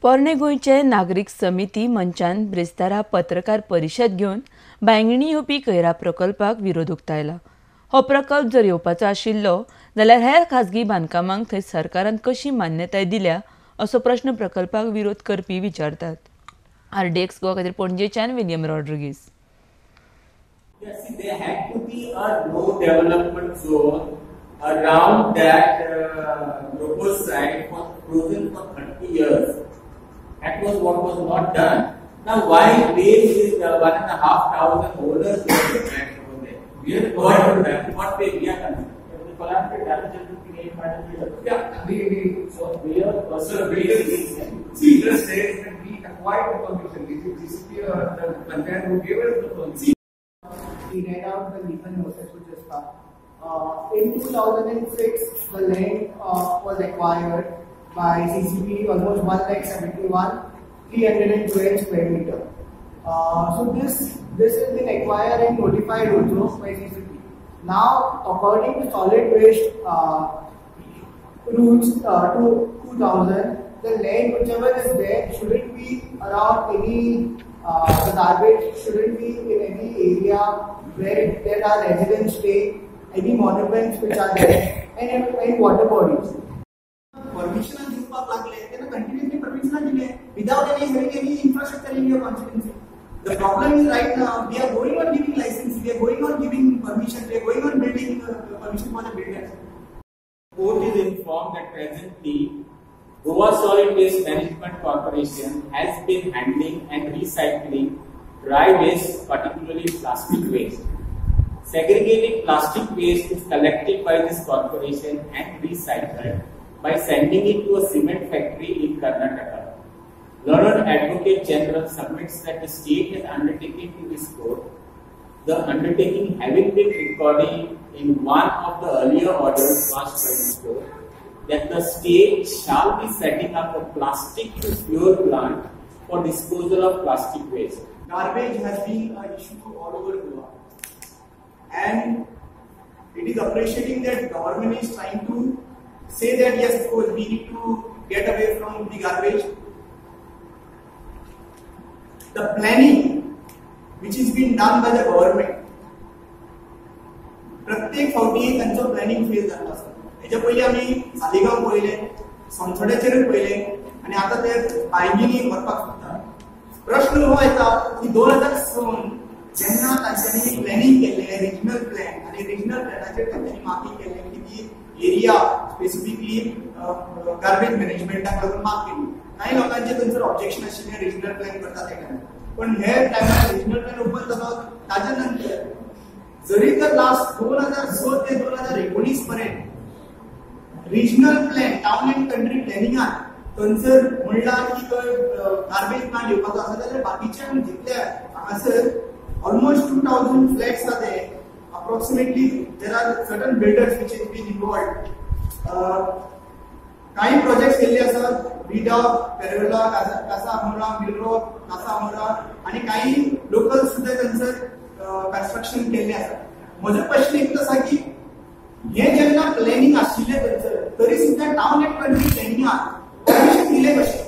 पोरणे गोंयचे नागरीक समिती मंचान ब्रेस्तारा पत्रकार परिशद घेवन बांगणी येवपी कोयरा प्रकल्पाक विरोध उक्तायला. हो प्रकल्प जर येवपाचो आशिल्लो जाल्यार हेर खाजगी बांदकामांक थंय सरकारान कशी मान्यताय दिल्या असो प्रश्न प्रकल्पाक विरोध करपी विचारतात. आरडीएक्स गोवा खातीर पणजेच्यान William Rodrigues. Yes, there had to be a no development zone around that proposed site for frozen for 30 years. That was what was not done. Now, why raise is 1,500 owners of the land over there? We are provided that. What way we are concerned? The collaborative damage will be 800 Yeah, so we are also see, just says that we acquired the permission. Is it GCP or the Panchayat who gave us the permission? We read out the legal notice which is in 2006, the land was acquired by CCP almost 1,71,312 square meter. So this has been acquired and notified also by CCP. Now, according to solid waste rules to 2000, the land whichever is there shouldn't be around any. The garbage shouldn't be in any area where there are residents stay, any monuments which are there, and water bodies. Permission continuously permission without having any infrastructure in your constituency. The problem is right now we are going on giving license, we are going on giving permission, we are going on building permission for the builders. Court is informed that presently Goa Solid Waste Management Corporation has been handling and recycling dry waste, particularly plastic waste. Segregated plastic waste is collected by this corporation and recycled by sending it to a cement factory in Karnataka. Learned Advocate General submits that the state has undertaken to this court, the undertaking having been recorded in one of the earlier orders passed by this court, that the state shall be setting up a plastic to pure plant for disposal of plastic waste. Garbage has been an issue all over Goa, and it is appreciating that government is trying to say that yes, of course, we need to get away from the garbage. The planning which is being done by the government, प्रत्येक फावटी त्यांचं planning fail जाता आसता. हेच्या पयलीं आमी सालिगांव पळयलें, सोनसड्याचेर पळयलें, आनी आतां ते बायगिनी व्हरपाक सोदता. प्रश्न हो येता की 2006 जेन्ना तांच्यांनी प्लॅनिंग केल्लें रिजनल प्लॅन, आनी रिजनल प्लॅनाचेर तांच्यांनी मार्किंग केल्लें की ती एरिया स्पेसिफिकली गार्बेज मॅनेजमेंटाक लागून मार्क केली. कांय लोकांचे थंयसर ऑब्जेक्शन आशिल्लें रिजनल प्लॅन करता तेन्ना, पण हे टायमार रिजनल प्लॅन ओपन जालो ताच्या नंतर जरी तर लास्ट 2006 ते 2019 पर्यंत regional plan town and country प्लॅनिंगान थंयसर म्हणलां की गार्बेज प्लांट येवपाचो आसा जाल्यार बाकीच्या जितले हांगासर ऑलमोस्ट 2000 फ्लॅट्स आसा ते approximately there are certain builders which is been involved. काही प्रोजेक्ट्स केल्ले आसात विडॉक, पेरेला, कासा अमोरा, मिलरो, कासा अमोरा, आणि काही लोकल सुद्धा थंयसर कन्स्ट्रक्शन केल्लें आसा. म्हजो प्रश्न एकच आसा की हे जेन्ना प्लॅनिंग आशिल्लें थंयसर तरी सुद्धा टाउन अँड कंट्री प्लॅनिंगाक परमिशन दिलें कशें?